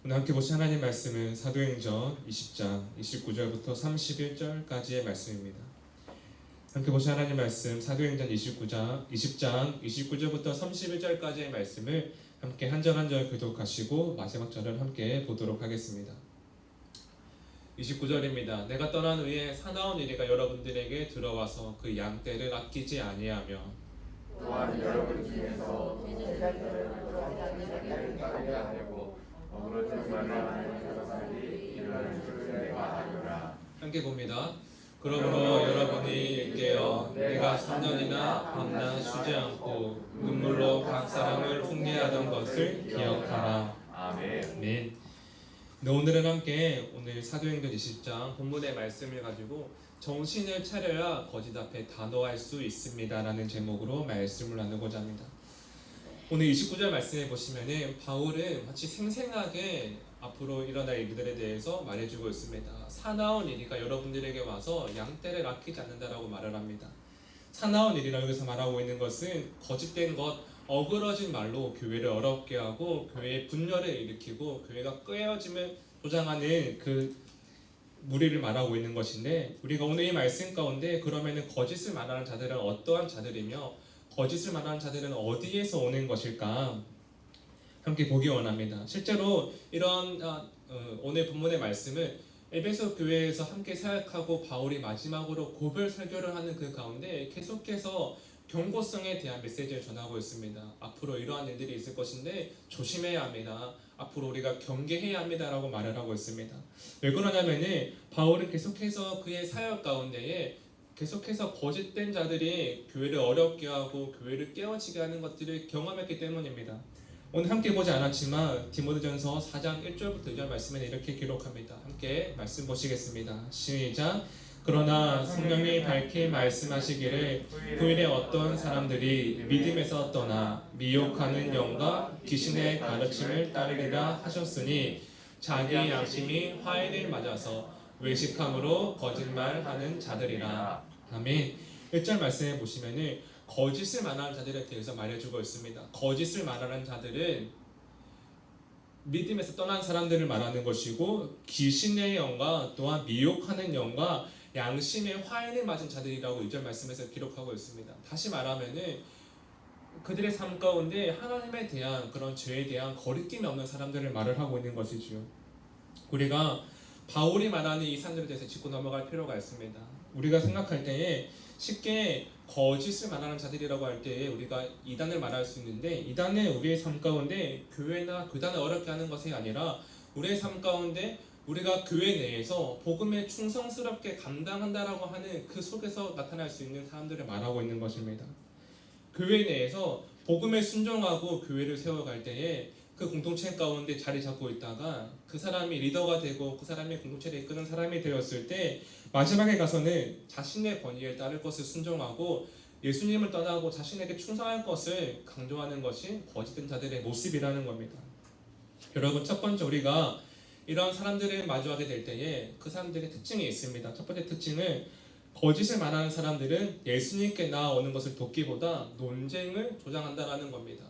오늘 함께 보실 하나님 말씀은 사도행전 20장 29절부터 31절까지의 말씀입니다. 함께 보실 하나님 말씀 사도행전 20장 29절부터 31절까지의 말씀을 함께 한 절 한 절 교독하시고 마지막 절을 함께 보도록 하겠습니다. 29절입니다. 내가 떠난 후에 사나운 이리가 여러분들에게 들어와서 그 양떼를 아끼지 아니하며 또한 여러분 중에서 제자들을 그렇게 따르게 하려고 어그러지지 말라 하는 사람들이 일어날 줄 내가 아노라. 함께 봅니다. 그러므로 여러분이 깨어 내가 3년이나 밤낮 쉬지 않고 눈물로 각 사람을 훈계하던 것을 기억하라. 아멘. 네, 오늘은 함께 오늘 사도행전 20장 본문의 말씀을 가지고 정신을 차려야 거짓 앞에 단호할 수 있습니다 라는 제목으로 말씀을 나누고자 합니다. 오늘 29절 말씀에 보시면은 바울은 마치 생생하게 앞으로 일어날 일들에 대해서 말해주고 있습니다. 사나운 이리가 여러분들에게 와서 양떼를 아끼지 않는다라고 말을 합니다. 사나운 일이라고 여기서 말하고 있는 것은 거짓된 것, 어그러진 말로 교회를 어렵게 하고 교회의 분열을 일으키고 교회가 깨어짐을 조장하는 그 무리를 말하고 있는 것인데, 우리가 오늘 이 말씀 가운데 그러면은 거짓을 말하는 자들은 어떠한 자들이며 거짓을 말하는 자들은 어디에서 오는 것일까 함께 보기 원합니다. 실제로 이런 오늘 본문의 말씀은 에베소 교회에서 함께 사역하고 바울이 마지막으로 고별 설교를 하는 그 가운데 계속해서 경고성에 대한 메시지를 전하고 있습니다. 앞으로 이러한 일들이 있을 것인데 조심해야 합니다. 앞으로 우리가 경계해야 합니다라고 말을 하고 있습니다. 왜 그러냐면은 바울은 계속해서 그의 사역 가운데에 계속해서 거짓된 자들이 교회를 어렵게 하고 교회를 깨어지게 하는 것들을 경험했기 때문입니다. 오늘 함께 보지 않았지만 디모데전서 4장 1절부터 2절 말씀에 이렇게 기록합니다. 함께 말씀 보시겠습니다. 시작. 그러나 성령이 밝히 말씀하시기를 후일에 어떤 사람들이 믿음에서 떠나 미혹하는 영과 귀신의 가르침을 따르리라 하셨으니 자기 양심이 화인을 맞아서 외식함으로 거짓말하는 자들이라. 아멘. 1절 말씀에 보시면은 거짓을 말하는 자들에 대해서 말해주고 있습니다. 거짓을 말하는 자들은 믿음에서 떠난 사람들을 말하는 것이고 귀신의 영과 또한 미혹하는 영과 양심의 화인을 맞은 자들이라고 1절 말씀에서 기록하고 있습니다. 다시 말하면은 그들의 삶 가운데 하나님에 대한 그런 죄에 대한 거리낌이 없는 사람들을 말을 하고 있는 것이지요. 우리가 바울이 말하는 이 사람들에 대해서 짚고 넘어갈 필요가 있습니다. 우리가 생각할 때에 쉽게 거짓을 말하는 자들이라고 할 때에 우리가 이단을 말할 수 있는데, 이단은 우리의 삶 가운데 교회나 교단을 어렵게 하는 것이 아니라 우리의 삶 가운데 우리가 교회 내에서 복음에 충성스럽게 감당한다라고 하는 그 속에서 나타날 수 있는 사람들을 말하고 있는 것입니다. 교회 내에서 복음에 순종하고 교회를 세워갈 때에 그 공동체 가운데 자리 잡고 있다가 그 사람이 리더가 되고 그 사람이 공동체를 이끄는 사람이 되었을 때 마지막에 가서는 자신의 권위에 따를 것을 순종하고 예수님을 떠나고 자신에게 충성할 것을 강조하는 것이 거짓된 자들의 모습이라는 겁니다. 여러분, 첫 번째 우리가 이런 사람들을 마주하게 될 때에 그 사람들의 특징이 있습니다. 첫 번째 특징은 거짓을 말하는 사람들은 예수님께 나아오는 것을 돕기보다 논쟁을 조장한다라는 겁니다.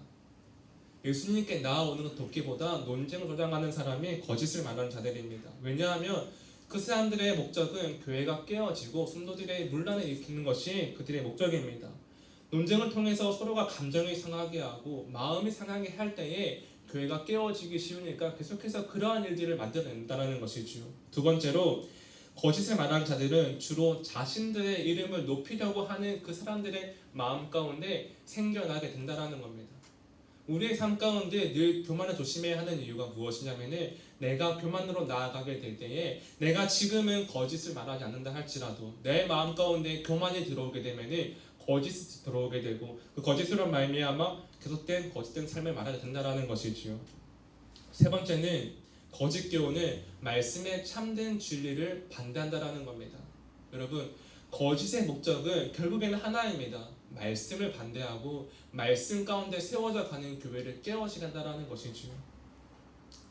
예수님께 나아오는 것 돕기보다 논쟁을 조장하는 사람이 거짓을 말하는 자들입니다. 왜냐하면 그 사람들의 목적은 교회가 깨어지고 성도들의 문란을 일으키는 것이 그들의 목적입니다. 논쟁을 통해서 서로가 감정이 상하게 하고 마음이 상하게 할 때에 교회가 깨어지기 쉬우니까 계속해서 그러한 일들을 만들어낸다는 것이지요. 두 번째로 거짓을 말하는 자들은 주로 자신들의 이름을 높이려고 하는 그 사람들의 마음 가운데 생겨나게 된다는 겁니다. 우리의 삶 가운데 늘 교만을 조심해야 하는 이유가 무엇이냐면은 내가 교만으로 나아가게 될 때에 내가 지금은 거짓을 말하지 않는다 할지라도 내 마음 가운데 교만이 들어오게 되면은 거짓이 들어오게 되고 그 거짓으로 말미암아 계속된 거짓된 삶을 말하게 된다는 것이지요. 세 번째는 거짓 교훈은 말씀의 참된 진리를 반대한다는 겁니다. 여러분, 거짓의 목적은 결국에는 하나입니다. 말씀을 반대하고 말씀 가운데 세워져 가는 교회를 깨워지간다는 것이지요.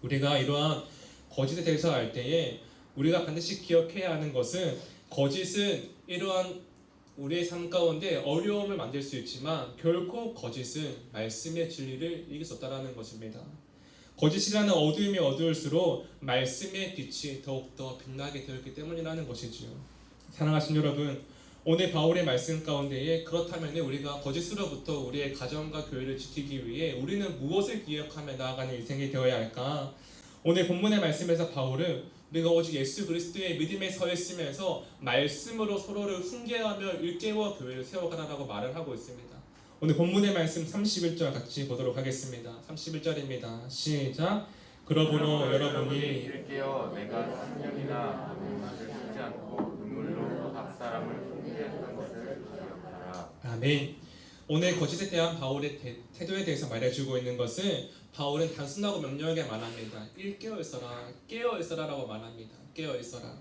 우리가 이러한 거짓에 대해서 알 때에 우리가 반드시 기억해야 하는 것은 거짓은 이러한 우리의 삶 가운데 어려움을 만들 수 있지만 결코 거짓은 말씀의 진리를 이길 수 없다는 것입니다. 거짓이라는 어두움이 어두울수록 말씀의 빛이 더욱더 빛나게 되었기 때문이라는 것이지요. 사랑하신 여러분, 오늘 바울의 말씀 가운데에 그렇다면 우리가 거짓으로부터 우리의 가정과 교회를 지키기 위해 우리는 무엇을 기억하며 나아가는 인생이 되어야 할까? 오늘 본문의 말씀에서 바울은 우리가 오직 예수 그리스도의 믿음에 서 있으면서 말씀으로 서로를 훈계하며 일깨워 교회를 세워가라고 말을 하고 있습니다. 오늘 본문의 말씀 31절 같이 보도록 하겠습니다. 31절입니다. 시작. 그러므로 여러분이 일깨어 내가 3년이나 아무 말을 하지 않고 눈물로 각 사람을 훈계했던 것을 기억하라. 아멘. 오늘 거짓에 대한 바울의 태도에 대해서 말해주고 있는 것은 바울은 단순하고 명료하게 말합니다. 일깨어 있어라, 깨어 있어라라고 말합니다. 깨어 있어라.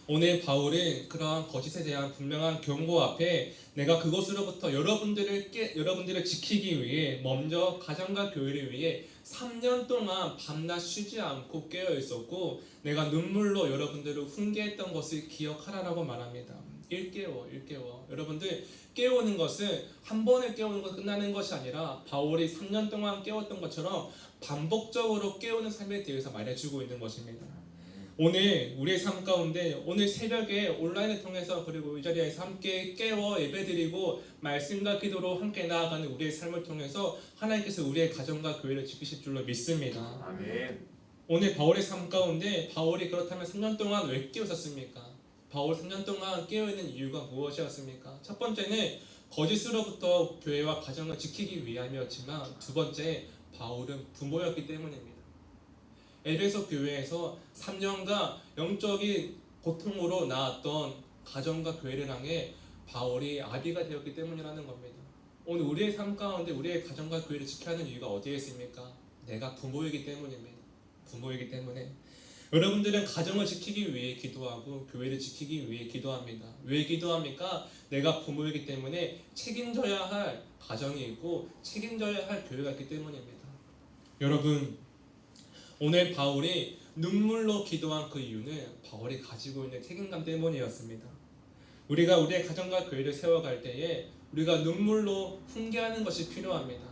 오늘 바울은 그러한 거짓에 대한 분명한 경고 앞에 내가 그것으로부터 여러분들을 지키기 위해 먼저 가정과 교회를 위해 3년 동안 밤낮 쉬지 않고 깨어 있었고 내가 눈물로 여러분들을 훈계했던 것을 기억하라라고 말합니다. 일깨워. 여러분들 깨우는 것은 한 번에 깨우는 것 끝나는 것이 아니라 바울이 3년 동안 깨웠던 것처럼 반복적으로 깨우는 삶에 대해서 말해주고 있는 것입니다. 오늘 우리의 삶 가운데 오늘 새벽에 온라인을 통해서 그리고 이 자리에서 함께 깨워 예배드리고 말씀과 기도로 함께 나아가는 우리의 삶을 통해서 하나님께서 우리의 가정과 교회를 지키실 줄로 믿습니다. 아멘. 오늘 바울의 삶 가운데 바울이 그렇다면 3년 동안 왜 깨우셨습니까? 바울 3년 동안 깨어있는 이유가 무엇이었습니까? 첫 번째는 거짓으로부터 교회와 가정을 지키기 위함이었지만 두 번째 바울은 부모였기 때문입니다. 에베소 교회에서 3년간 영적인 고통으로 나았던 가정과 교회를 향해 바울이 아비가 되었기 때문이라는 겁니다. 오늘 우리의 삶 가운데 우리의 가정과 교회를 지켜야 하는 이유가 어디에 있습니까? 내가 부모이기 때문입니다. 부모이기 때문에 여러분들은 가정을 지키기 위해 기도하고 교회를 지키기 위해 기도합니다. 왜 기도합니까? 내가 부모이기 때문에 책임져야 할 가정이 있고 책임져야 할 교회가 있기 때문입니다. 여러분, 오늘 바울이 눈물로 기도한 그 이유는 바울이 가지고 있는 책임감 때문이었습니다. 우리가 우리의 가정과 교회를 세워갈 때에 우리가 눈물로 훈계하는 것이 필요합니다.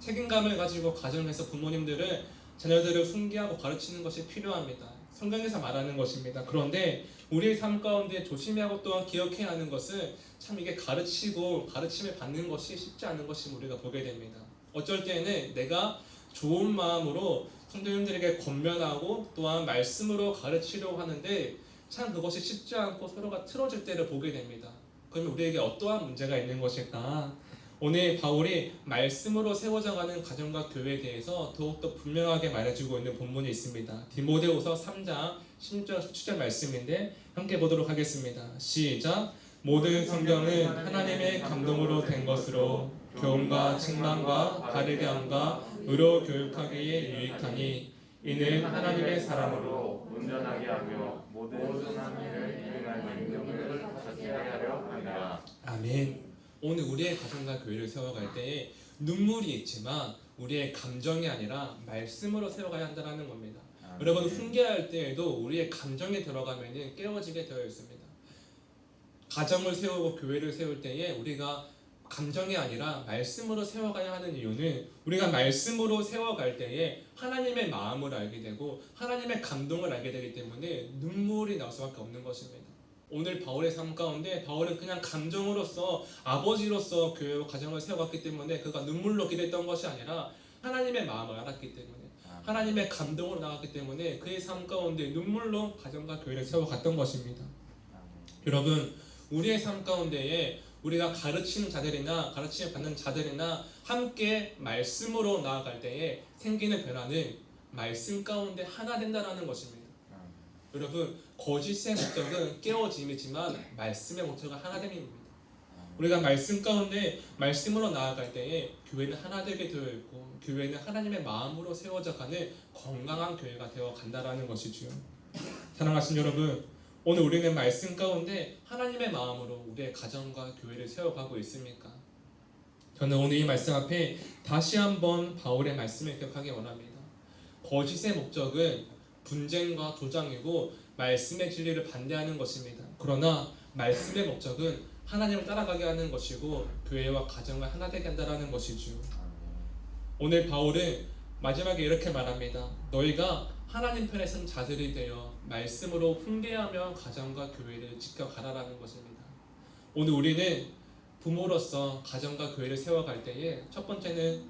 책임감을 가지고 가정에서 부모님들은 자녀들을 훈계하고 가르치는 것이 필요합니다. 성경에서 말하는 것입니다. 그런데 우리의 삶 가운데 조심하고 또한 기억해야 하는 것은 참 이게 가르치고 가르침을 받는 것이 쉽지 않은 것이 우리가 보게 됩니다. 어쩔 때는 내가 좋은 마음으로 성도님들에게 권면하고 또한 말씀으로 가르치려고 하는데 참 그것이 쉽지 않고 서로가 틀어질 때를 보게 됩니다. 그러면 우리에게 어떠한 문제가 있는 것일까? 오늘 바울이 말씀으로 세워져가는 가정과 교회에 대해서 더욱더 분명하게 말해주고 있는 본문이 있습니다. 디모데후서 3장 16절 17절 말씀인데 함께 보도록 하겠습니다. 시작. 모든 성경은 하나님의 감동으로 된 것으로 교훈과 책망과 바르게 함과 의로 교육하기에 유익하니 이는 하나님의 사람으로 온전하게 하며 모든 선한 일을 이행하는 능력을 갖게 하려 함이라. 아멘. 오늘 우리의 가정과 교회를 세워갈 때에 눈물이 있지만 우리의 감정이 아니라 말씀으로 세워가야 한다는 겁니다. 아멘. 여러분, 훈계할 때에도 우리의 감정에 들어가면 깨어지게 되어 있습니다. 가정을 세우고 교회를 세울 때에 우리가 감정이 아니라 말씀으로 세워가야 하는 이유는 우리가 말씀으로 세워갈 때에 하나님의 마음을 알게 되고 하나님의 감동을 알게 되기 때문에 눈물이 나올 수밖에 없는 것입니다. 오늘 바울의 삶 가운데 바울은 그냥 감정으로서 아버지로서 교회와 가정을 세워갔기 때문에 그가 눈물로 기도했던 것이 아니라 하나님의 마음을 알았기 때문에 하나님의 감동으로 나갔기 때문에 그의 삶 가운데 눈물로 가정과 교회를 세워갔던 것입니다. 여러분, 우리의 삶 가운데에 우리가 가르치는 자들이나 가르침을 받는 자들이나 함께 말씀으로 나아갈 때에 생기는 변화는 말씀 가운데 하나 된다라는 것입니다. 여러분, 거짓의 목적은 깨어짐이지만 말씀의 목적은 하나됨입니다. 우리가 말씀 가운데 말씀으로 나아갈 때에 교회는 하나 되게 되어 있고 교회는 하나님의 마음으로 세워져 가는 건강한 교회가 되어 간다라는 것이지요. 사랑하신 여러분, 오늘 우리는 말씀 가운데 하나님의 마음으로 우리의 가정과 교회를 세워가고 있습니까? 저는 오늘 이 말씀 앞에 다시 한번 바울의 말씀을 기억하기 원합니다. 거짓의 목적은 분쟁과 조장이고 말씀의 진리를 반대하는 것입니다. 그러나 말씀의 목적은 하나님을 따라가게 하는 것이고 교회와 가정을 하나 되게 한다는 것이죠. 오늘 바울은 마지막에 이렇게 말합니다. 너희가 하나님 편에 선 자들이 되어 말씀으로 훈계하며 가정과 교회를 지켜가라라는 것입니다. 오늘 우리는 부모로서 가정과 교회를 세워갈 때에 첫 번째는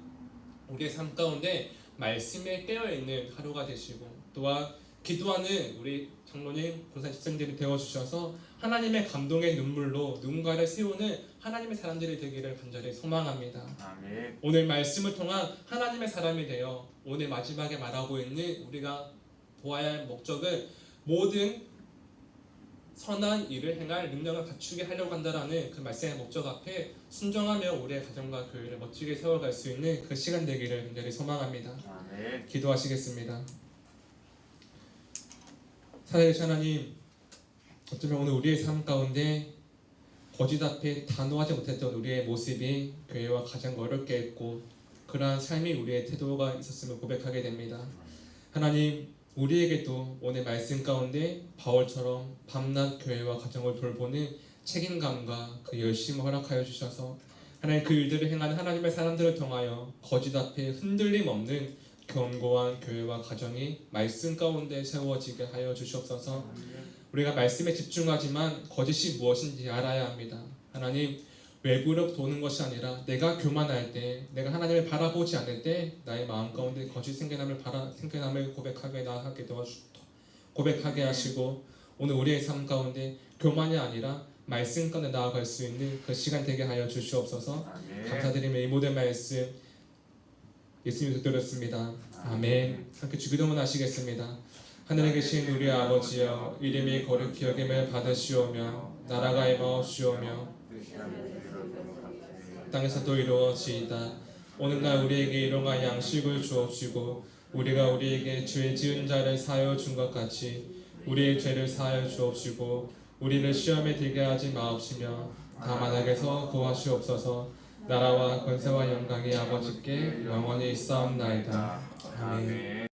우리의 삶 가운데 말씀에 깨어있는 하루가 되시고, 또한 기도하는 우리 장로님, 권사 집사님들이 되어주셔서 하나님의 감동의 눈물로 누군가를 세우는 하나님의 사람들이 되기를 간절히 소망합니다. 아멘. 오늘 말씀을 통한 하나님의 사람이 되어 오늘 마지막에 말하고 있는 우리가 보아야 할 목적은 모든 선한 일을 행할 능력을 갖추게 하려고 한다라는 그 말씀의 목적 앞에 순종하며 우리의 가정과 교회를 멋지게 세워갈 수 있는 그 시간 되기를 간절히 소망합니다. 아멘. 기도하시겠습니다. 살아계신 하나님, 어쩌면 오늘 우리의 삶 가운데 거짓 앞에 단호하지 못했던 우리의 모습이 교회와 가장 어렵게 했고, 그러한 삶이 우리의 태도가 있었음을 고백하게 됩니다. 하나님, 우리에게도 오늘 말씀 가운데 바울처럼 밤낮 교회와 가정을 돌보는 책임감과 그 열심을 허락하여 주셔서 하나님 그 일들을 행하는 하나님의 사람들을 통하여 거짓 앞에 흔들림 없는 견고한 교회와 가정이 말씀 가운데 세워지게 하여 주시옵소서. 우리가 말씀에 집중하지만 거짓이 무엇인지 알아야 합니다. 하나님, 외부로 도는 것이 아니라 내가 교만할 때, 내가 하나님을 바라보지 않을 때 나의 마음 가운데 거짓 생겨남을 고백하게 하시고, 오늘 우리의 삶 가운데 교만이 아니라 말씀 가운데 나아갈 수 있는 그 시간 되게 하여 주시옵소서. 아멘. 감사드리며 이 모든 말씀 예수님께서 드렸습니다. 아멘. 함께 주기도문 하시겠습니다. 하늘에 계신 우리 아버지여, 이름이 거룩히 여김을 받으시오며 나라가 임하옵시오며 땅에서도 이루어지이다. 오늘날 우리에게 일용할 양식을 주옵시고, 우리가 우리에게 죄 지은 자를 사하여 준 것 같이 우리의 죄를 사하여 주옵시고, 우리를 시험에 들게 하지 마옵시며 다만 악에서 구하시옵소서. 나라와 권세와 영광이 아버지께 영원히 있사옵나이다. 아멘.